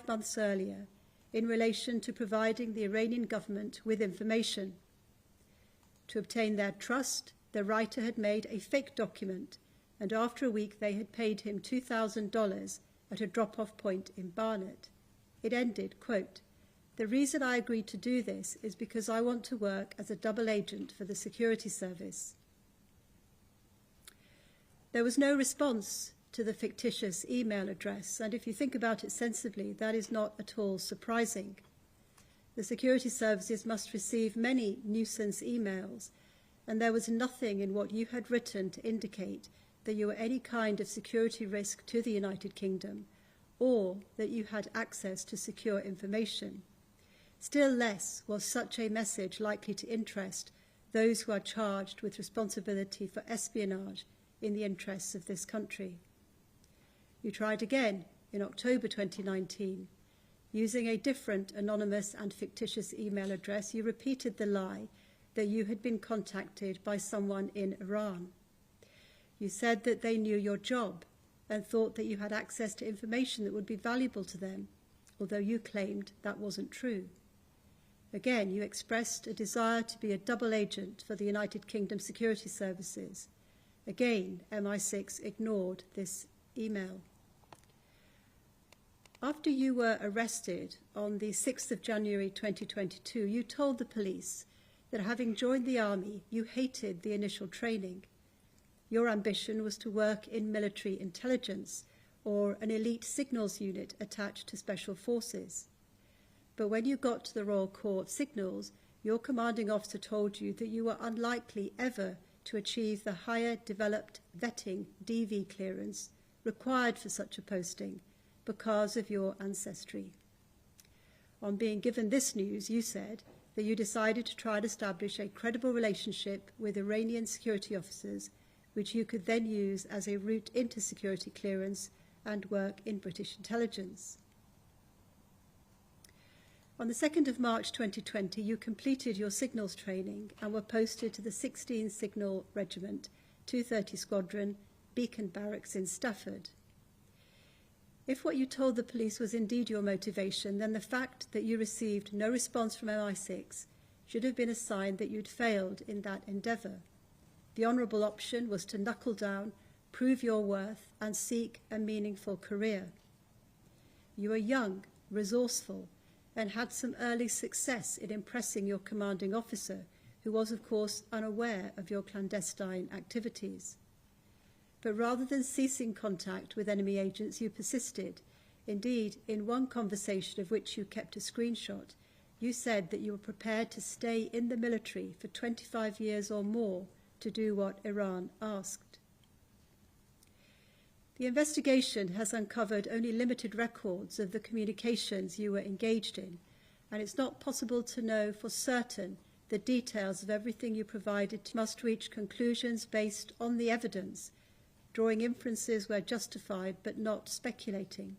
months earlier in relation to providing the Iranian government with information. To obtain their trust, the writer had made a fake document, and after a week they had paid him $2,000 at a drop-off point in Barnet. It ended, quote, "The reason I agreed to do this is because I want to work as a double agent for the security service." There was no response to the fictitious email address, and if you think about it sensibly, that is not at all surprising. The security services must receive many nuisance emails, and there was nothing in what you had written to indicate that you were any kind of security risk to the United Kingdom, or that you had access to secure information. Still less was such a message likely to interest those who are charged with responsibility for espionage in the interests of this country. You tried again in October 2019. Using a different anonymous and fictitious email address, you repeated the lie that you had been contacted by someone in Iran. You said that they knew your job and thought that you had access to information that would be valuable to them, although you claimed that wasn't true. Again, you expressed a desire to be a double agent for the United Kingdom security services. Again, MI6 ignored this email. After you were arrested on the 6th of January 2022, you told the police that having joined the army, you hated the initial training. Your ambition was to work in military intelligence or an elite signals unit attached to special forces. But when you got to the Royal Court Signals, your commanding officer told you that you were unlikely ever to achieve the higher developed vetting DV clearance required for such a posting because of your ancestry. On being given this news, you said that you decided to try and establish a credible relationship with Iranian security officers, which you could then use as a route into security clearance and work in British intelligence. On the 2nd of March 2020, you completed your signals training and were posted to the 16th Signal Regiment, 230 Squadron, Beacon Barracks in Stafford. If what you told the police was indeed your motivation, then the fact that you received no response from MI6 should have been a sign that you'd failed in that endeavour. The honourable option was to knuckle down, prove your worth, and seek a meaningful career. You were young, resourceful, and had some early success in impressing your commanding officer, who was, of course, unaware of your clandestine activities. But rather than ceasing contact with enemy agents, you persisted. Indeed, in one conversation of which you kept a screenshot, you said that you were prepared to stay in the military for 25 years or more to do what Iran asked. The investigation has uncovered only limited records of the communications you were engaged in, and it's not possible to know for certain the details of everything you provided. Must reach conclusions based on the evidence, drawing inferences where justified but not speculating.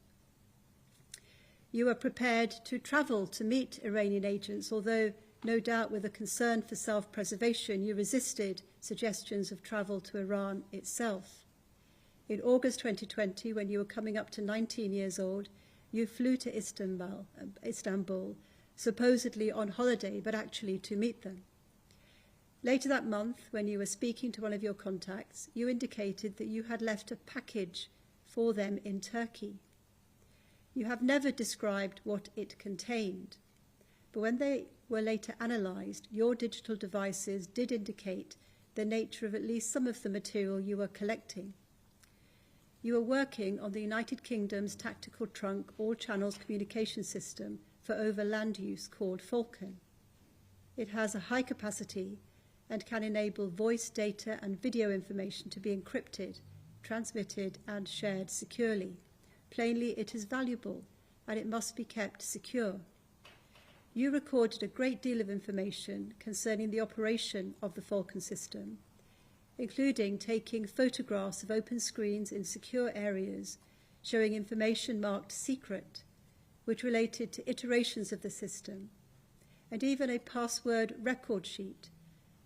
You were prepared to travel to meet Iranian agents, although no doubt with a concern for self-preservation, you resisted suggestions of travel to Iran itself. In August 2020, when you were coming up to 19 years old, you flew to Istanbul, supposedly on holiday, but actually to meet them. Later that month, when you were speaking to one of your contacts, you indicated that you had left a package for them in Turkey. You have never described what it contained, but when they were later analysed, your digital devices did indicate the nature of at least some of the material you were collecting. You were working on the United Kingdom's tactical trunk all-channels communication system for overland use called Falcon. It has a high capacity and can enable voice, data and video information to be encrypted, transmitted and shared securely. Plainly, it is valuable and it must be kept secure. You recorded a great deal of information concerning the operation of the Falcon system, including taking photographs of open screens in secure areas showing information marked secret, which related to iterations of the system, and even a password record sheet,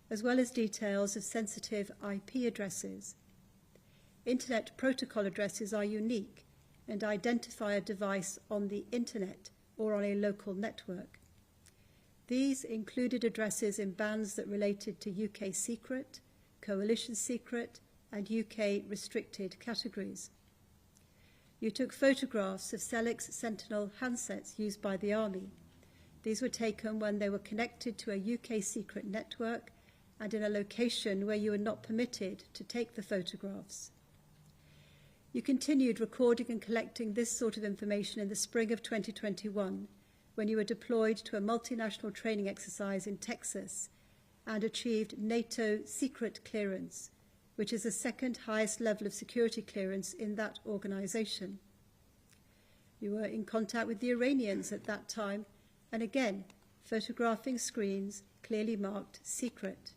as well as details of sensitive IP addresses. Internet protocol addresses are unique and identify a device on the internet or on a local network. These included addresses in bands that related to UK secret, coalition secret, and UK restricted categories. You took photographs of Selex Sentinel handsets used by the Army. These were taken when they were connected to a UK secret network and in a location where you were not permitted to take the photographs. You continued recording and collecting this sort of information in the spring of 2021, when you were deployed to a multinational training exercise in Texas and achieved NATO secret clearance, which is the second highest level of security clearance in that organization. You were in contact with the Iranians at that time, and again, photographing screens clearly marked secret.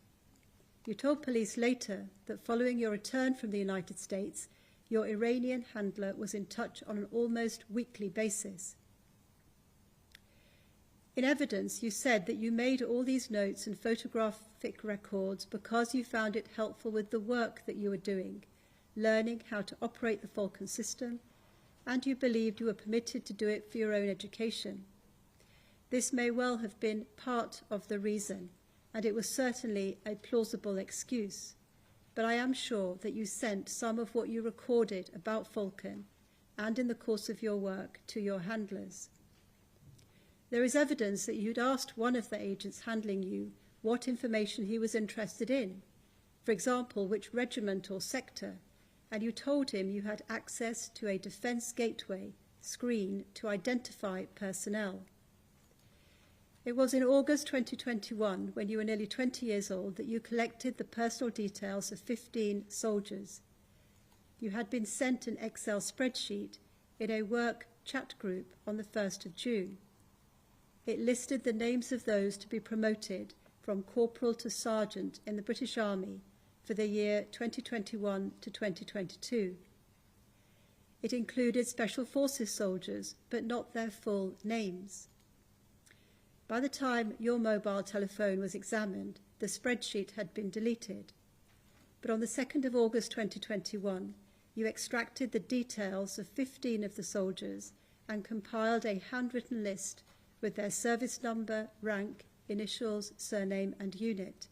You told police later that following your return from the United States, your Iranian handler was in touch on an almost weekly basis. In evidence, you said that you made all these notes and photographic records because you found it helpful with the work that you were doing, learning how to operate the Falcon system, and you believed you were permitted to do it for your own education. This may well have been part of the reason, and it was certainly a plausible excuse. But I am sure that you sent some of what you recorded about Falcon and in the course of your work to your handlers. There is evidence that you'd asked one of the agents handling you what information he was interested in, for example, which regiment or sector, and you told him you had access to a defence gateway screen to identify personnel. It was in August 2021, when you were nearly 20 years old, that you collected the personal details of 15 soldiers. You had been sent an Excel spreadsheet in a work chat group on the 1st of June. It listed the names of those to be promoted from corporal to sergeant in the British Army for the year 2021 to 2022. It included Special Forces soldiers, but not their full names. By the time your mobile telephone was examined, the spreadsheet had been deleted. But on the 2nd of August 2021, you extracted the details of 15 of the soldiers and compiled a handwritten list with their service number, rank, initials, surname, and unit.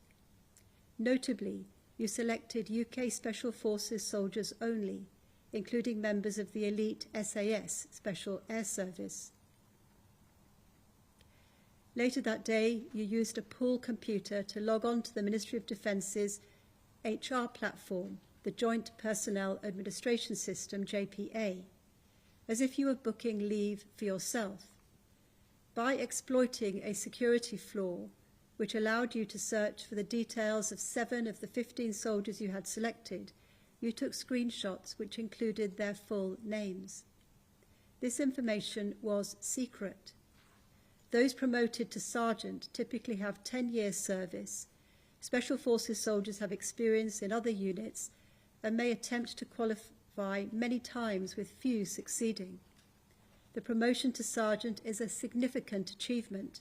Notably, you selected UK Special Forces soldiers only, including members of the elite SAS, Special Air Service. Later that day, you used a pool computer to log on to the Ministry of Defence's HR platform, the Joint Personnel Administration System, JPA, as if you were booking leave for yourself. By exploiting a security flaw, which allowed you to search for the details of 7 of the 15 soldiers you had selected, you took screenshots which included their full names. This information was secret. Those promoted to sergeant typically have 10 years service. Special Forces soldiers have experience in other units and may attempt to qualify many times, with few succeeding. The promotion to sergeant is a significant achievement.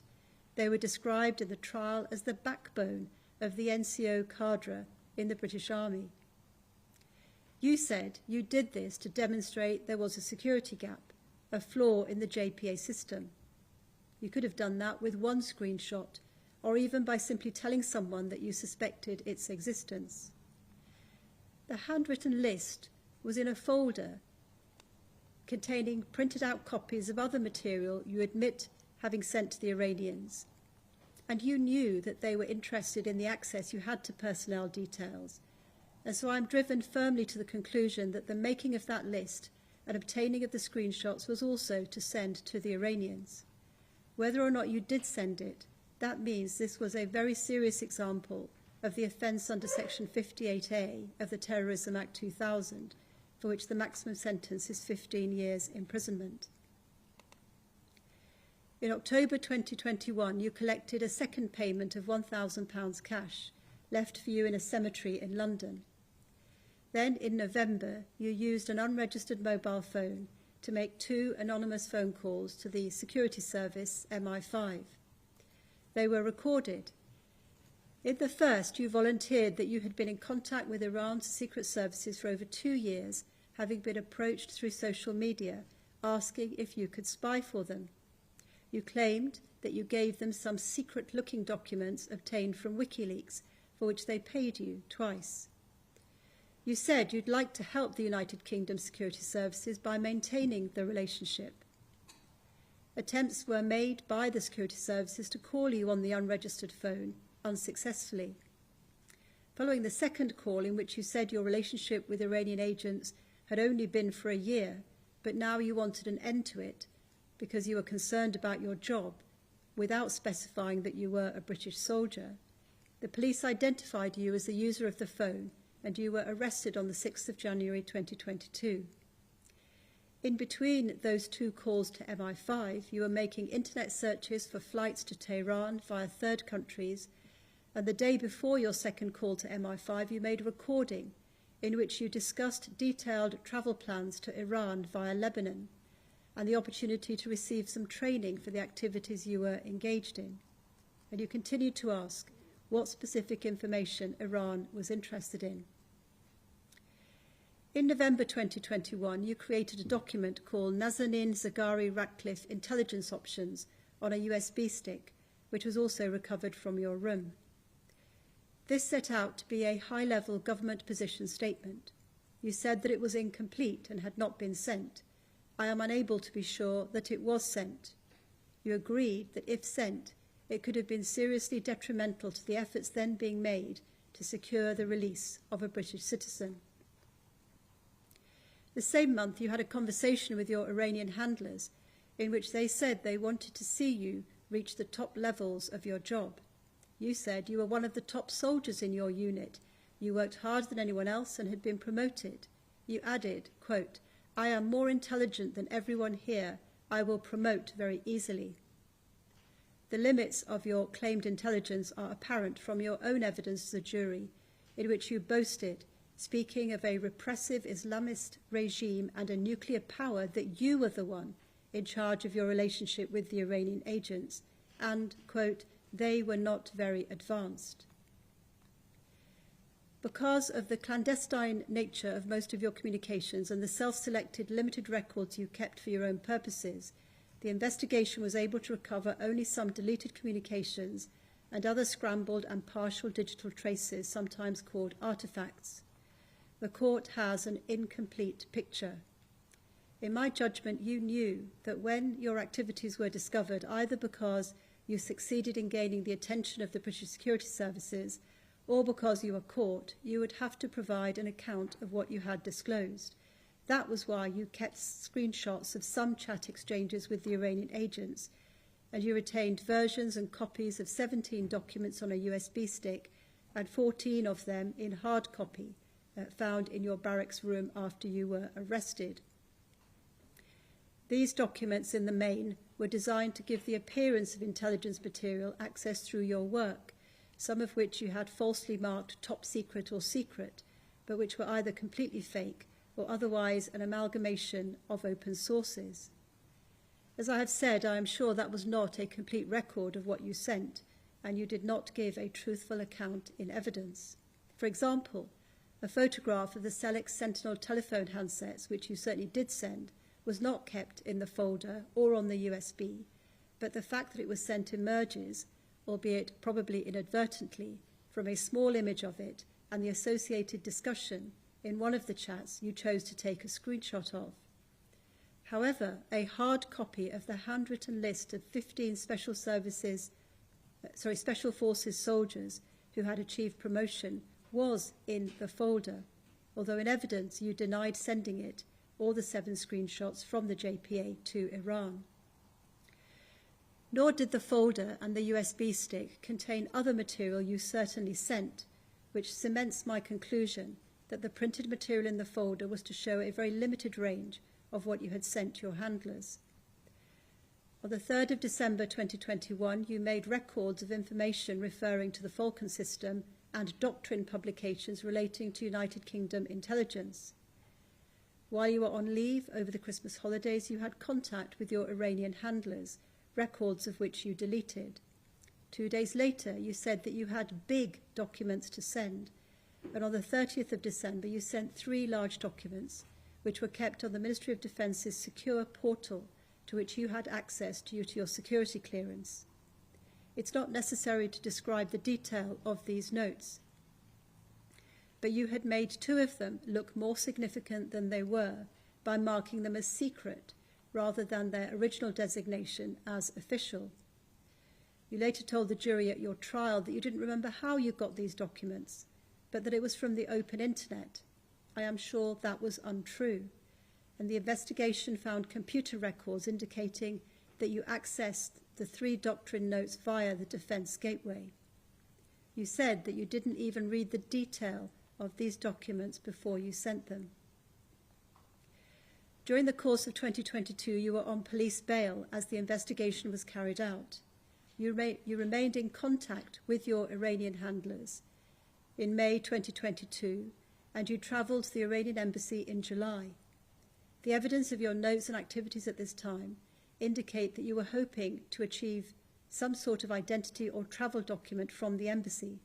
They were described in the trial as the backbone of the NCO cadre in the British Army. You said you did this to demonstrate there was a security gap, a flaw in the JPA system. You could have done that with one screenshot, or even by simply telling someone that you suspected its existence. The handwritten list was in a folder containing printed out copies of other material you admit having sent to the Iranians, and you knew that they were interested in the access you had to personnel details, and so I'm driven firmly to the conclusion that the making of that list and obtaining of the screenshots was also to send to the Iranians. Whether or not you did send it, that means this was a very serious example of the offence under Section 58A of the Terrorism Act 2000, for which the maximum sentence is 15 years imprisonment. In October 2021, you collected a second payment of £1,000 cash, left for you in a cemetery in London. Then, in November, you used an unregistered mobile phone to make 2 anonymous phone calls to the security service MI5. They were recorded. In the first, you volunteered that you had been in contact with Iran's secret services for over 2 years having been approached through social media, asking if you could spy for them. You claimed that you gave them some secret-looking documents obtained from WikiLeaks, for which they paid you twice. You said you'd like to help the United Kingdom security services by maintaining the relationship. Attempts were made by the security services to call you on the unregistered phone, unsuccessfully. Following the second call, in which you said your relationship with Iranian agents had only been for a year, but now you wanted an end to it because you were concerned about your job, without specifying that you were a British soldier, the police identified you as the user of the phone, and you were arrested on the 6th of January 2022. In between those two calls to MI5, you were making internet searches for flights to Tehran via third countries, and the day before your second call to MI5, you made a recording in which you discussed detailed travel plans to Iran via Lebanon and the opportunity to receive some training for the activities you were engaged in. And you continued to ask what specific information Iran was interested in. In November 2021, you created a document called Nazanin Zaghari-Ratcliffe Intelligence Options on a USB stick, which was also recovered from your room. This set out to be a high-level government position statement. You said that it was incomplete and had not been sent. I am unable to be sure that it was sent. You agreed that if sent, it could have been seriously detrimental to the efforts then being made to secure the release of a British citizen. The same month, you had a conversation with your Iranian handlers in which they said they wanted to see you reach the top levels of your job. You said you were one of the top soldiers in your unit. You worked harder than anyone else and had been promoted. You added, quote, "I am more intelligent than everyone here. I will promote very easily." The limits of your claimed intelligence are apparent from your own evidence to the jury, in which you boasted, speaking of a repressive Islamist regime and a nuclear power, that you were the one in charge of your relationship with the Iranian agents, and, quote, "they were not very advanced." Because of the clandestine nature of most of your communications and the self-selected limited records you kept for your own purposes, the investigation was able to recover only some deleted communications and other scrambled and partial digital traces, sometimes called artifacts. The court has an incomplete picture. In my judgment, you knew that when your activities were discovered, either because you succeeded in gaining the attention of the British security services or because you were caught, you would have to provide an account of what you had disclosed. That was why you kept screenshots of some chat exchanges with the Iranian agents, and you retained versions and copies of 17 documents on a USB stick and 14 of them in hard copy, found in your barracks room after you were arrested. These documents, in the main, were designed to give the appearance of intelligence material accessed through your work, some of which you had falsely marked top secret or secret, but which were either completely fake or otherwise an amalgamation of open sources. As I have said, I am sure that was not a complete record of what you sent, and you did not give a truthful account in evidence. For example, a photograph of the Selex Sentinel telephone handsets, which you certainly did send, was not kept in the folder or on the USB, but the fact that it was sent emerges, albeit probably inadvertently, from a small image of it and the associated discussion in one of the chats you chose to take a screenshot of. However, a hard copy of the handwritten list of 15 Special Forces soldiers who had achieved promotion was in the folder, although in evidence you denied sending it or the 7 screenshots from the JPA to Iran. Nor did the folder and the USB stick contain other material you certainly sent, which cements my conclusion that the printed material in the folder was to show a very limited range of what you had sent your handlers. On the 3rd of December 2021, you made records of information referring to the Falcon system and doctrine publications relating to United Kingdom intelligence. While you were on leave over the Christmas holidays, you had contact with your Iranian handlers, records of which you deleted. 2 days later, you said that you had big documents to send, and on the 30th of December, you sent 3 large documents, which were kept on the Ministry of Defence's secure portal to which you had access due to your security clearance. It's not necessary to describe the detail of these notes, but you had made 2 of them look more significant than they were by marking them as secret rather than their original designation as official. You later told the jury at your trial that you didn't remember how you got these documents, but that it was from the open internet. I am sure that was untrue, and the investigation found computer records indicating that you accessed the 3 doctrine notes via the Defence Gateway. You said that you didn't even read the detail of these documents before you sent them. During the course of 2022, you were on police bail as the investigation was carried out. You remained in contact with your Iranian handlers in May 2022, and you travelled to the Iranian embassy in July. The evidence of your notes and activities at this time indicate that you were hoping to achieve some sort of identity or travel document from the embassy.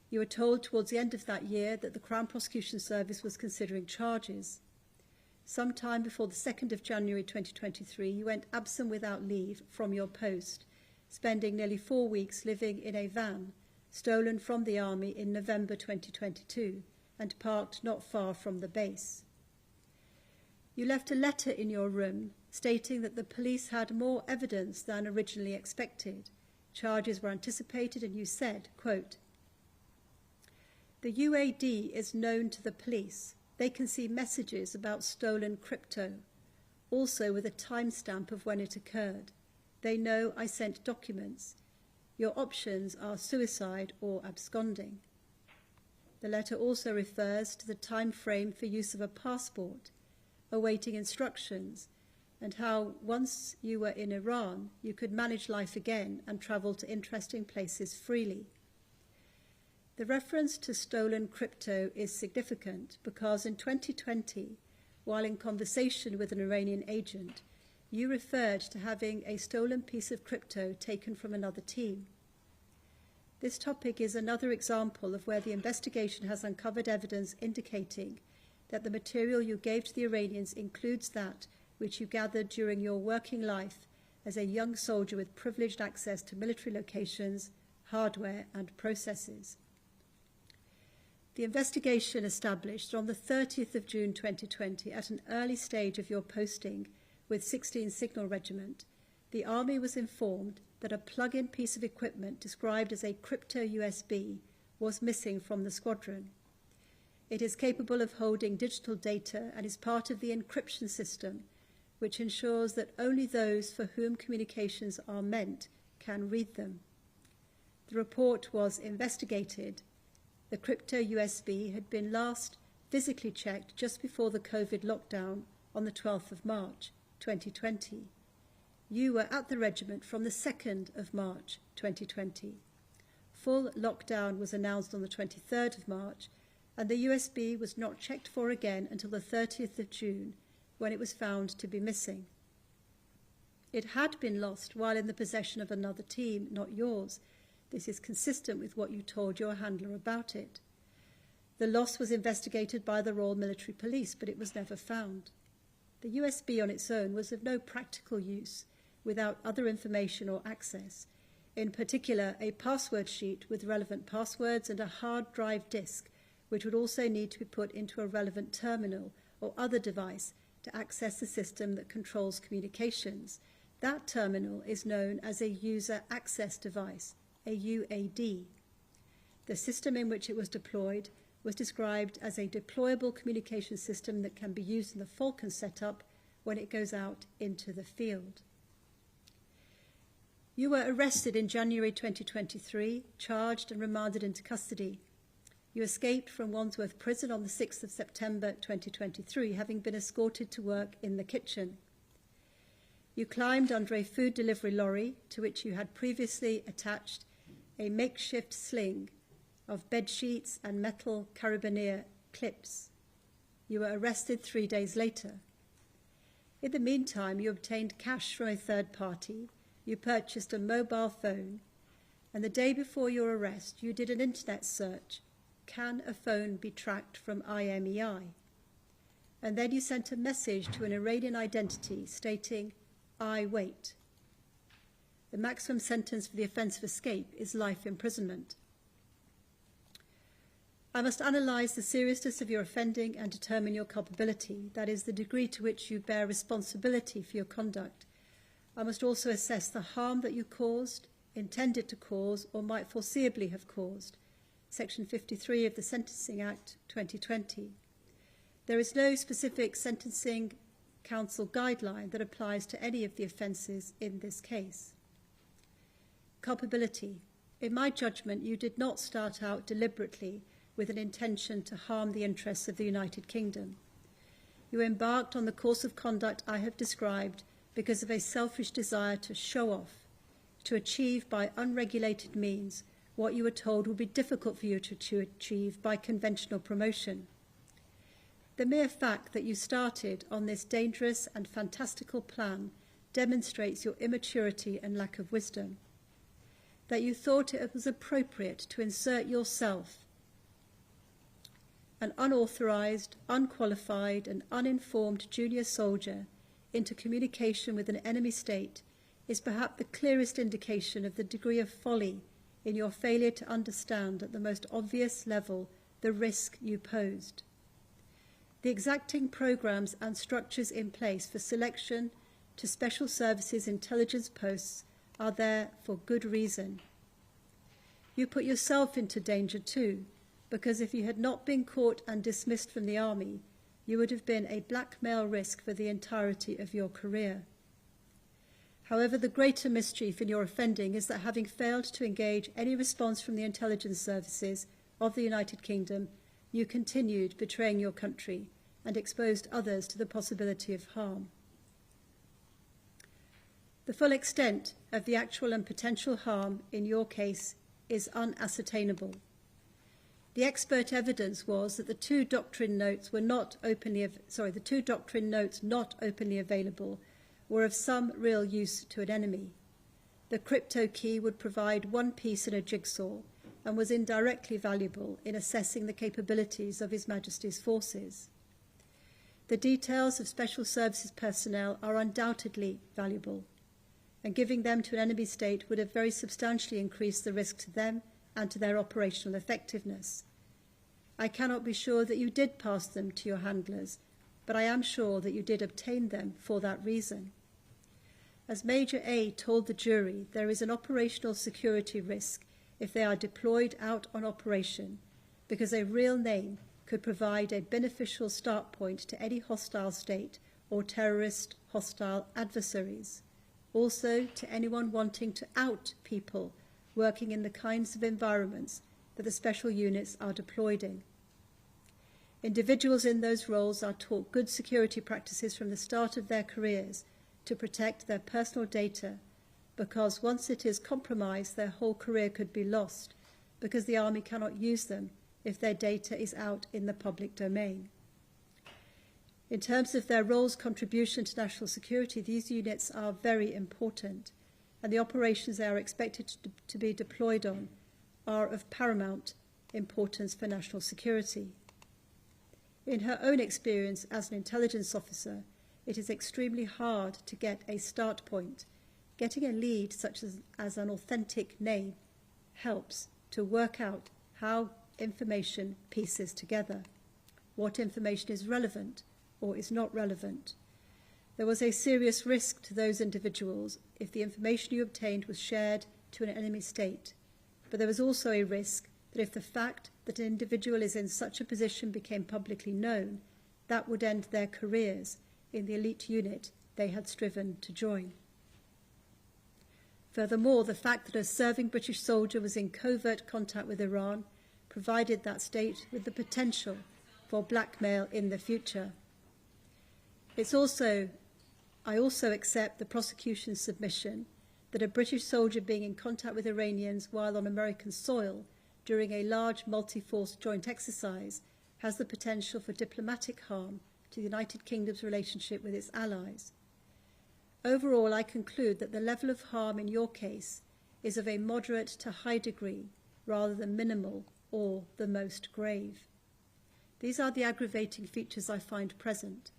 You were told towards the end of that year that the Crown Prosecution Service was considering charges. Sometime before the 2nd of January 2023, you went absent without leave from your post, spending nearly 4 weeks living in a van stolen from the army in November 2022 and parked not far from the base. You left a letter in your room stating that the police had more evidence than originally expected. Charges were anticipated, and you said, quote, "The UAD is known to the police. They can see messages about stolen crypto, also with a timestamp of when it occurred. They know I sent documents. Your options are suicide or absconding." The letter also refers to the time frame for use of a passport, awaiting instructions, and how once you were in Iran, you could manage life again and travel to interesting places freely. The reference to stolen crypto is significant because in 2020, while in conversation with an Iranian agent, you referred to having a stolen piece of crypto taken from another team. This topic is another example of where the investigation has uncovered evidence indicating that the material you gave to the Iranians includes that which you gathered during your working life as a young soldier with privileged access to military locations, hardware, and processes. The investigation established that on the 30th of June 2020, at an early stage of your posting with 16 Signal Regiment, the Army was informed that a plug-in piece of equipment described as a crypto USB was missing from the squadron. It is capable of holding digital data and is part of the encryption system, which ensures that only those for whom communications are meant can read them. The report was investigated. The crypto USB had been last physically checked just before the COVID lockdown on the 12th of March 2020. You were at the regiment from the 2nd of March 2020. Full lockdown was announced on the 23rd of March, and the USB was not checked for again until the 30th of June, when it was found to be missing. It had been lost while in the possession of another team, not yours. This is consistent with what you told your handler about it. The loss was investigated by the Royal Military Police, but it was never found. The USB on its own was of no practical use without other information or access, in particular a password sheet with relevant passwords and a hard drive disk, which would also need to be put into a relevant terminal or other device to access the system that controls communications. That terminal is known as a user access device, a UAD. The system in which it was deployed was described as a deployable communication system that can be used in the Falcon setup when it goes out into the field. You were arrested in January 2023, charged and remanded into custody. You escaped from Wandsworth Prison on the 6th of September 2023, having been escorted to work in the kitchen. You climbed under a food delivery lorry to which you had previously attached a makeshift sling of bed sheets and metal carabiner clips. You were arrested 3 days later. In the meantime, you obtained cash from a third party, you purchased a mobile phone, and the day before your arrest, you did an internet search. Can a phone be tracked from IMEI? and then you sent a message to an Iranian identity stating, "I wait." The maximum sentence for the offence of escape is life imprisonment. I must analyse the seriousness of your offending and determine your culpability, that is, the degree to which you bear responsibility for your conduct. I must also assess the harm that you caused, intended to cause, or might foreseeably have caused. Section 53 of the Sentencing Act 2020. There is no specific Sentencing Council guideline that applies to any of the offences in this case. Culpability. In my judgment, you did not start out deliberately with an intention to harm the interests of the United Kingdom. You embarked on the course of conduct I have described because of a selfish desire to show off, to achieve by unregulated means what you were told would be difficult for you to achieve by conventional promotion. The mere fact that you started on this dangerous and fantastical plan demonstrates your immaturity and lack of wisdom. That you thought it was appropriate to insert yourself, an unauthorised, unqualified and uninformed junior soldier, into communication with an enemy state is perhaps the clearest indication of the degree of folly in your failure to understand at the most obvious level the risk you posed. The exacting programmes and structures in place for selection to special services intelligence posts are there for good reason. You put yourself into danger too, because if you had not been caught and dismissed from the army, you would have been a blackmail risk for the entirety of your career. However, the greater mischief in your offending is that having failed to engage any response from the intelligence services of the United Kingdom, you continued betraying your country and exposed others to the possibility of harm. The full extent of the actual and potential harm in your case is unascertainable. The expert evidence was that the two doctrine notes not openly available were of some real use to an enemy. The crypto key would provide one piece in a jigsaw and was indirectly valuable in assessing the capabilities of His Majesty's forces. The details of special services personnel are undoubtedly valuable, and giving them to an enemy state would have very substantially increased the risk to them and to their operational effectiveness. I cannot be sure that you did pass them to your handlers, but I am sure that you did obtain them for that reason. As Major A told the jury, there is an operational security risk if they are deployed out on operation, because a real name could provide a beneficial start point to any hostile state or terrorist hostile adversaries. Also to anyone wanting to out people working in the kinds of environments that the special units are deployed in. Individuals in those roles are taught good security practices from the start of their careers to protect their personal data, because once it is compromised, their whole career could be lost, because the army cannot use them if their data is out in the public domain. In terms of their role's contribution to national security, these units are very important, and the operations they are expected to be deployed on are of paramount importance for national security. In her own experience as an intelligence officer, it is extremely hard to get a start point. Getting a lead such as an authentic name helps to work out how information pieces together, what information is relevant or is not relevant. There was a serious risk to those individuals if the information you obtained was shared to an enemy state, but there was also a risk that if the fact that an individual is in such a position became publicly known, that would end their careers in the elite unit they had striven to join. Furthermore, the fact that a serving British soldier was in covert contact with Iran provided that state with the potential for blackmail in the future. I also accept the prosecution's submission that a British soldier being in contact with Iranians while on American soil during a large multi-force joint exercise has the potential for diplomatic harm to the United Kingdom's relationship with its allies. Overall, I conclude that the level of harm in your case is of a moderate to high degree rather than minimal or the most grave. These are the aggravating features I find present.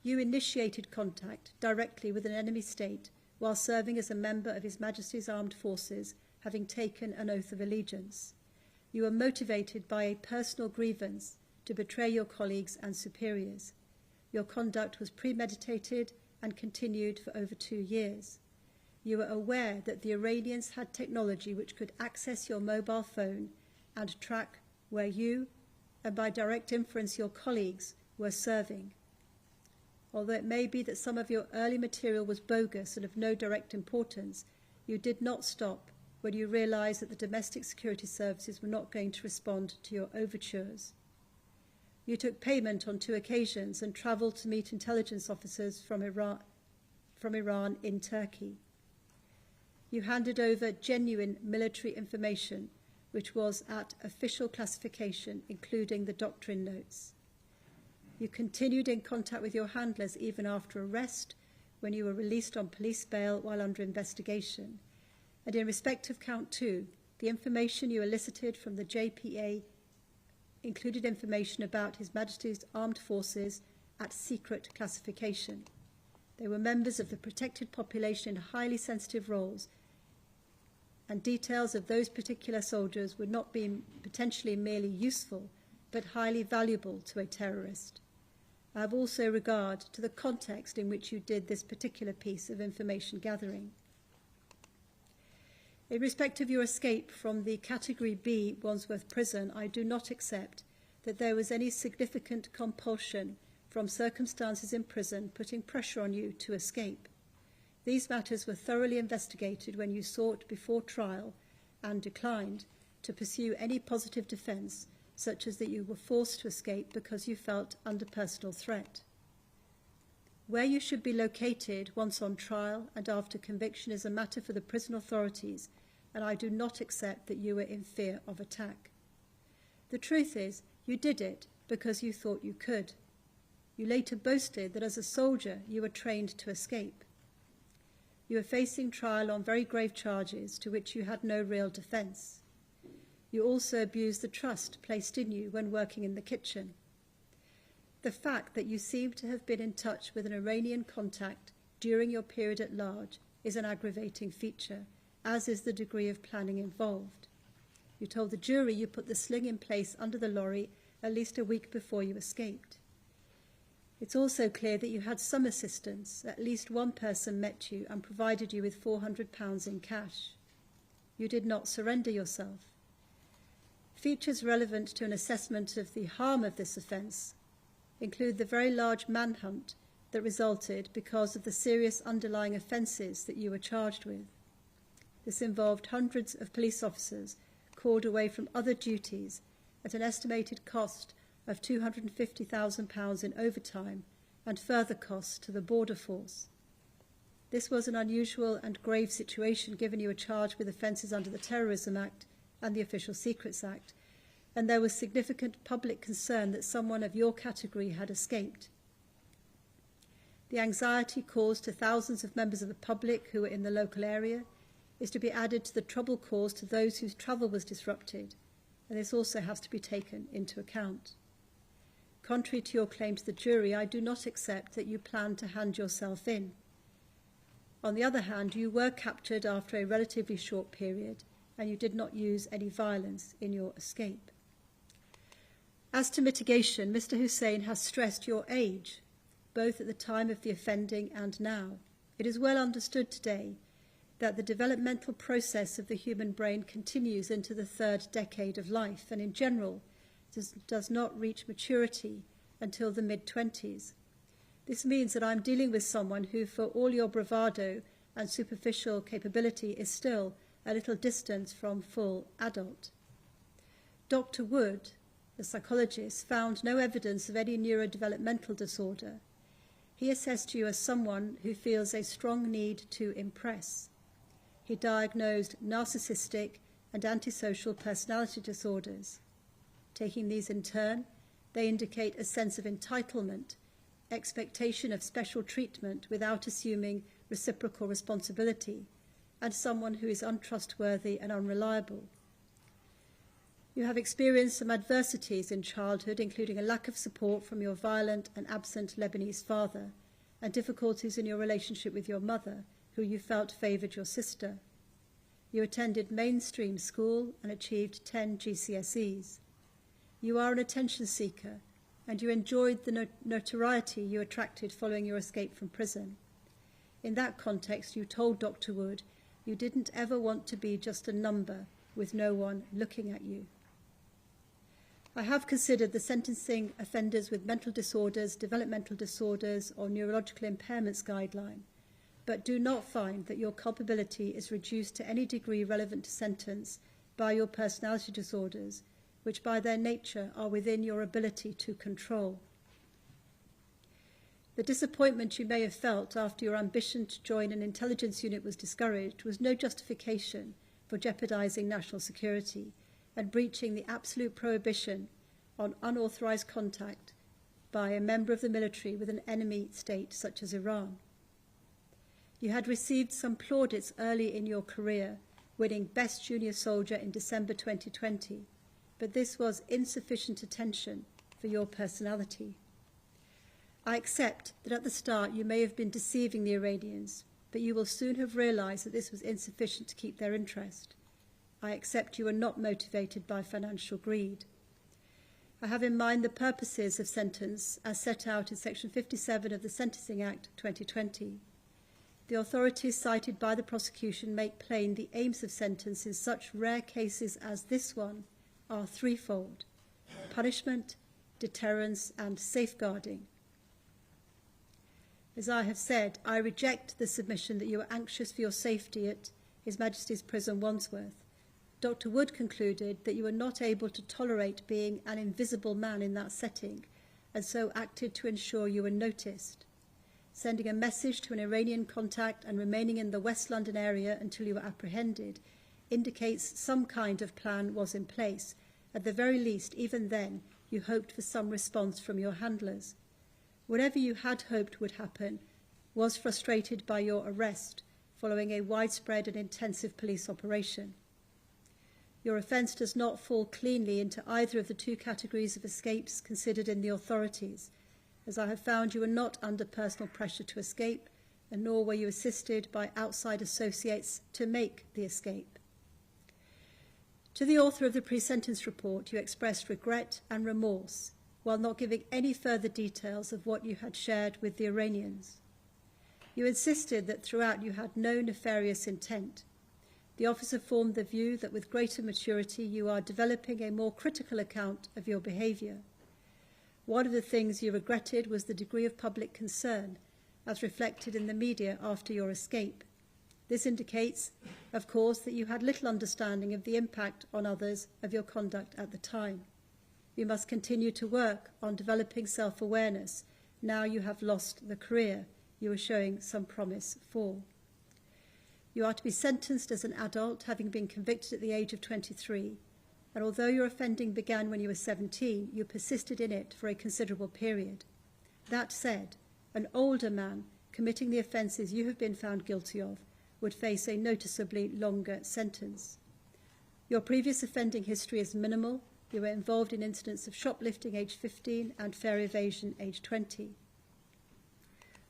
You initiated contact directly with an enemy state while serving as a member of His Majesty's Armed Forces, having taken an oath of allegiance. You were motivated by a personal grievance to betray your colleagues and superiors. Your conduct was premeditated and continued for over 2 years. You were aware that the Iranians had technology which could access your mobile phone and track where you, and by direct inference your colleagues, were serving. Although it may be that some of your early material was bogus and of no direct importance, you did not stop when you realized that the domestic security services were not going to respond to your overtures. You took payment on 2 occasions and travelled to meet intelligence officers from Iran in Turkey. You handed over genuine military information, which was at official classification, including the doctrine notes. You continued in contact with your handlers even after arrest, when you were released on police bail while under investigation. And in respect of count 2, the information you elicited from the JPA included information about His Majesty's Armed Forces at secret classification. They were members of the protected population in highly sensitive roles, and details of those particular soldiers would not be potentially merely useful, but highly valuable to a terrorist. I have also regard to the context in which you did this particular piece of information gathering. In respect of your escape from the Category B Wandsworth prison, I do not accept that there was any significant compulsion from circumstances in prison putting pressure on you to escape. These matters were thoroughly investigated when you sought before trial and declined to pursue any positive defence, such as that you were forced to escape because you felt under personal threat. Where you should be located once on trial and after conviction is a matter for the prison authorities, and I do not accept that you were in fear of attack. The truth is, you did it because you thought you could. You later boasted that as a soldier you were trained to escape. You were facing trial on very grave charges to which you had no real defence. You also abused the trust placed in you when working in the kitchen. The fact that you seem to have been in touch with an Iranian contact during your period at large is an aggravating feature, as is the degree of planning involved. You told the jury you put the sling in place under the lorry at least a week before you escaped. It's also clear that you had some assistance. At least one person met you and provided you with £400 in cash. You did not surrender yourself. Features relevant to an assessment of the harm of this offence include the very large manhunt that resulted because of the serious underlying offences that you were charged with. This involved hundreds of police officers called away from other duties at an estimated cost of £250,000 in overtime and further costs to the border force. This was an unusual and grave situation given you were charged with offences under the Terrorism Act and the Official Secrets Act, and there was significant public concern that someone of your category had escaped. The anxiety caused to thousands of members of the public who were in the local area is to be added to the trouble caused to those whose travel was disrupted, and this also has to be taken into account. Contrary to your claim to the jury, I do not accept that you planned to hand yourself in. On the other hand, you were captured after a relatively short period, and you did not use any violence in your escape. As to mitigation, Mr. Hussein has stressed your age, both at the time of the offending and now. It is well understood today that the developmental process of the human brain continues into the 3rd decade of life, and in general does not reach maturity until the mid-20s. This means that I'm dealing with someone who, for all your bravado and superficial capability, is still a little distance from full adult. Dr. Wood, the psychologist, found no evidence of any neurodevelopmental disorder. He assessed you as someone who feels a strong need to impress. He diagnosed narcissistic and antisocial personality disorders. Taking these in turn, they indicate a sense of entitlement, expectation of special treatment without assuming reciprocal responsibility, and someone who is untrustworthy and unreliable. You have experienced some adversities in childhood, including a lack of support from your violent and absent Lebanese father, and difficulties in your relationship with your mother, who you felt favoured your sister. You attended mainstream school and achieved 10 GCSEs. You are an attention seeker, and you enjoyed the notoriety you attracted following your escape from prison. In that context, you told Dr. Wood you didn't ever want to be just a number with no one looking at you. I have considered the sentencing offenders with mental disorders, developmental disorders, or neurological impairments guideline, but do not find that your culpability is reduced to any degree relevant to sentence by your personality disorders, which by their nature are within your ability to control. The disappointment you may have felt after your ambition to join an intelligence unit was discouraged was no justification for jeopardising national security and breaching the absolute prohibition on unauthorised contact by a member of the military with an enemy state such as Iran. You had received some plaudits early in your career, winning Best Junior Soldier in December 2020, but this was insufficient attention for your personality. I accept that at the start you may have been deceiving the Iranians, but you will soon have realised that this was insufficient to keep their interest. I accept you are not motivated by financial greed. I have in mind the purposes of sentence as set out in Section 57 of the Sentencing Act 2020. The authorities cited by the prosecution make plain the aims of sentence in such rare cases as this one are threefold: punishment, deterrence, and safeguarding. As I have said, I reject the submission that you are anxious for your safety at His Majesty's Prison Wandsworth. Dr. Wood concluded that you were not able to tolerate being an invisible man in that setting, and so acted to ensure you were noticed. Sending a message to an Iranian contact and remaining in the West London area until you were apprehended indicates some kind of plan was in place. At the very least, even then, you hoped for some response from your handlers. Whatever you had hoped would happen was frustrated by your arrest following a widespread and intensive police operation. Your offence does not fall cleanly into either of the two categories of escapes considered in the authorities, as I have found you were not under personal pressure to escape, and nor were you assisted by outside associates to make the escape. To the author of the pre-sentence report, you expressed regret and remorse, while not giving any further details of what you had shared with the Iranians. You insisted that throughout you had no nefarious intent. The officer formed the view that with greater maturity you are developing a more critical account of your behaviour. One of the things you regretted was the degree of public concern, as reflected in the media after your escape. This indicates, of course, that you had little understanding of the impact on others of your conduct at the time. You must continue to work on developing self-awareness. Now you have lost the career you were showing some promise for. You are to be sentenced as an adult, having been convicted at the age of 23, and although your offending began when you were 17, you persisted in it for a considerable period. That said, an older man committing the offences you have been found guilty of would face a noticeably longer sentence. Your previous offending history is minimal. You were involved in incidents of shoplifting aged 15 and fare evasion aged 20.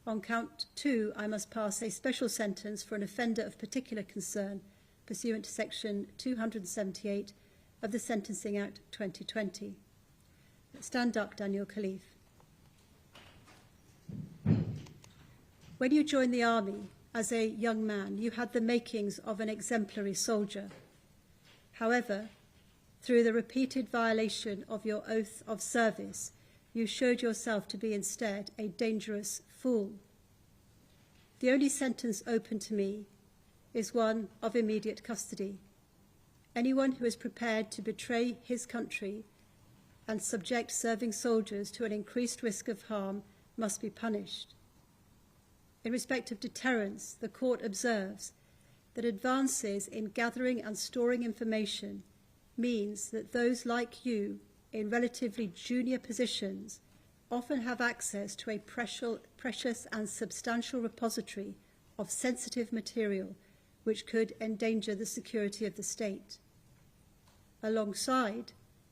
On count 2, I must pass a special sentence for an offender of particular concern pursuant to Section 278 of the Sentencing Act 2020. Stand up, Daniel Khalife. When you joined the army as a young man, you had the makings of an exemplary soldier. However, through the repeated violation of your oath of service, you showed yourself to be instead a dangerous fool. The only sentence open to me is one of immediate custody. Anyone who is prepared to betray his country and subject serving soldiers to an increased risk of harm must be punished. In respect of deterrence, the court observes that advances in gathering and storing information means that those like you in relatively junior positions often have access to a precious and substantial repository of sensitive material which could endanger the security of the state. Alongside,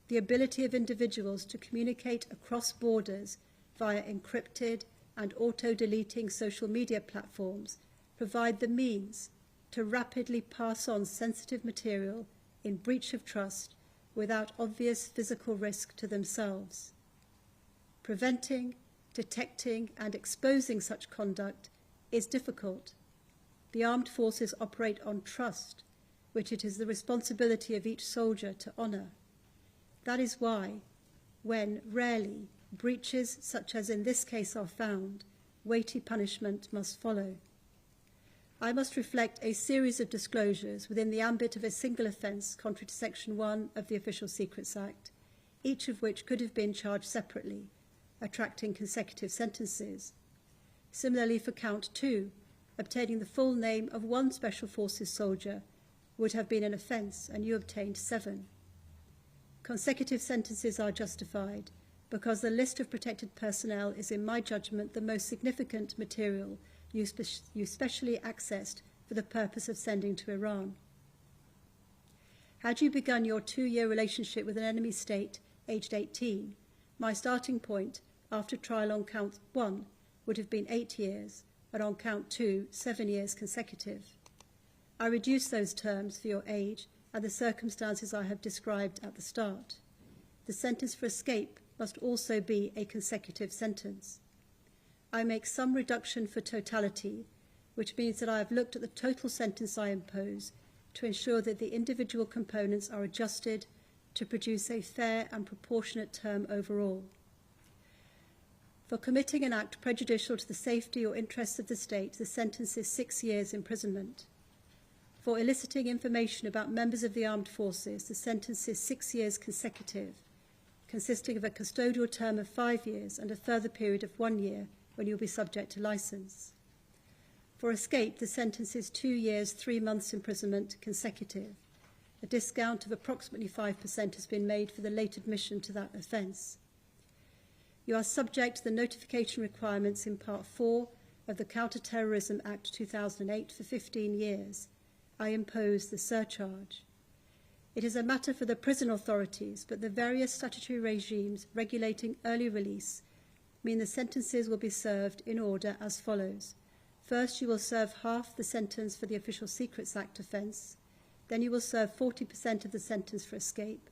the ability of individuals to communicate across borders via encrypted and auto-deleting social media platforms provide the means to rapidly pass on sensitive material in breach of trust without obvious physical risk to themselves. Preventing, detecting and exposing such conduct is difficult. The armed forces operate on trust, which it is the responsibility of each soldier to honour. That is why, when rarely breaches such as in this case are found, weighty punishment must follow. I must reflect a series of disclosures within the ambit of a single offence contrary to Section 1 of the Official Secrets Act, each of which could have been charged separately, attracting consecutive sentences. Similarly, for Count 2, obtaining the full name of one Special Forces soldier would have been an offence, and you obtained 7. Consecutive sentences are justified because the list of protected personnel is, in my judgment, the most significant material you specially accessed for the purpose of sending to Iran. Had you begun your 2-year relationship with an enemy state aged 18, my starting point after trial on Count 1 would have been 8 years, and on Count 2, 7 years consecutive. I reduced those terms for your age and the circumstances I have described at the start. The sentence for escape must also be a consecutive sentence. I make some reduction for totality, which means that I have looked at the total sentence I impose to ensure that the individual components are adjusted to produce a fair and proportionate term overall. For committing an act prejudicial to the safety or interests of the state, the sentence is 6 years imprisonment. For eliciting information about members of the armed forces, the sentence is 6 years consecutive, consisting of a custodial term of 5 years and a further period of 1 year when you will be subject to licence. For escape, the sentence is 2 years, 3 months imprisonment consecutive. A discount of approximately 5% has been made for the late admission to that offence. You are subject to the notification requirements in Part 4 of the Counter-Terrorism Act 2008 for 15 years. I impose the surcharge. It is a matter for the prison authorities, but the various statutory regimes regulating early release mean the sentences will be served in order as follows. First, you will serve half the sentence for the Official Secrets Act offence. Then you will serve 40% of the sentence for escape.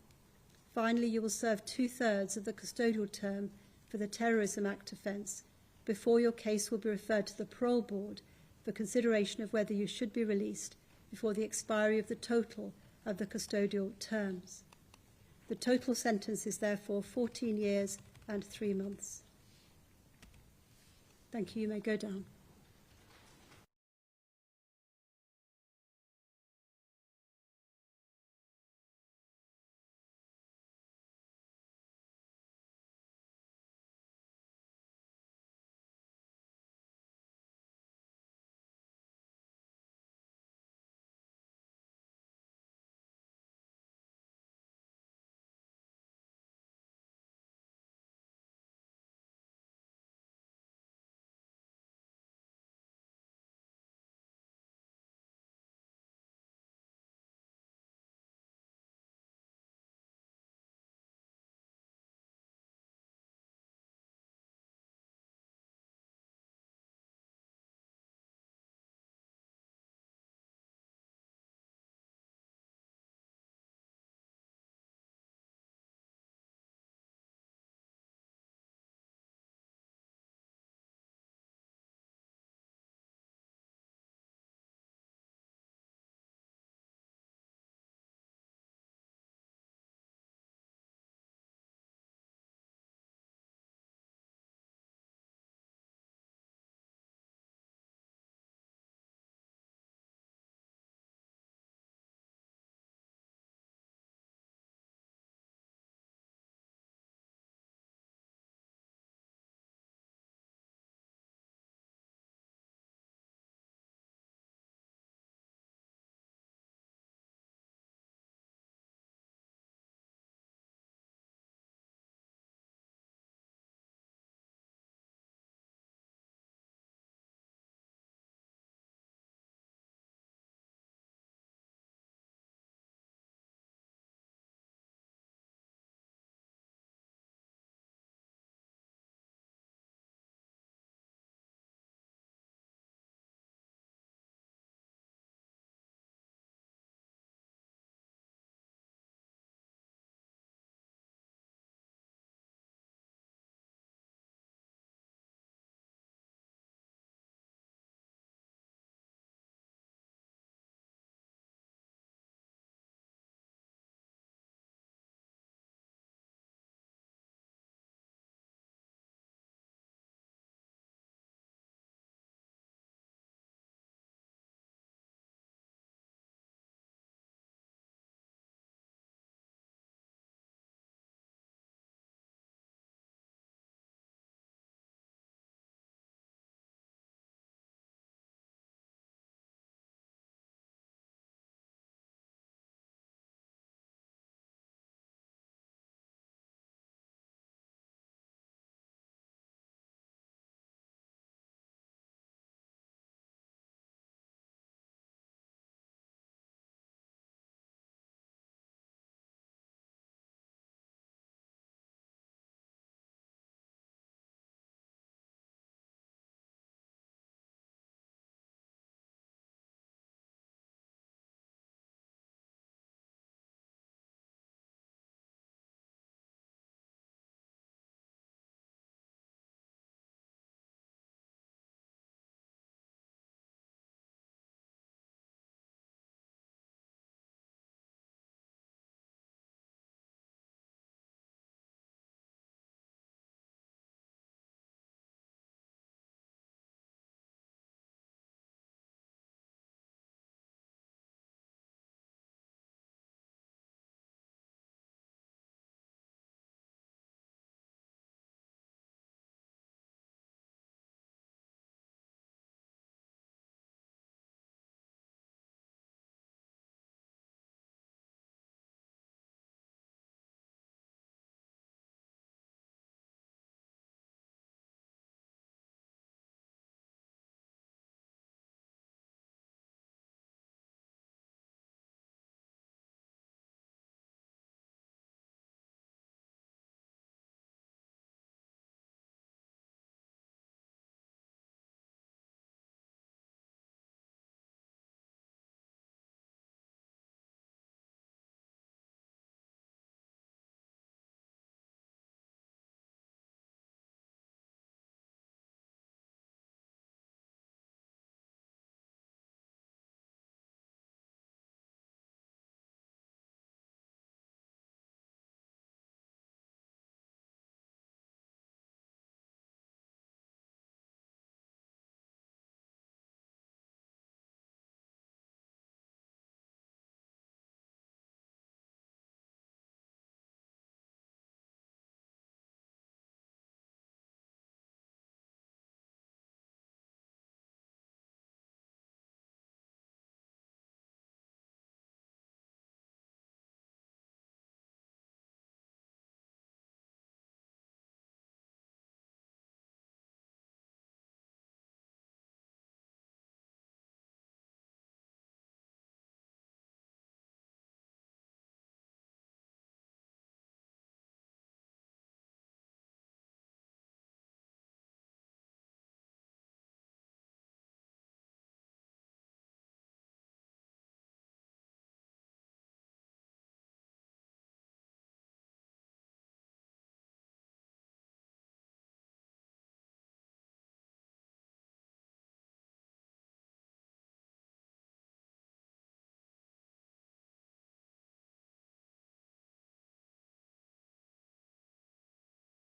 Finally, you will serve 2/3 of the custodial term for the Terrorism Act offence before your case will be referred to the Parole Board for consideration of whether you should be released before the expiry of the total of the custodial terms. The total sentence is therefore 14 years and 3 months. Thank you. You may go down.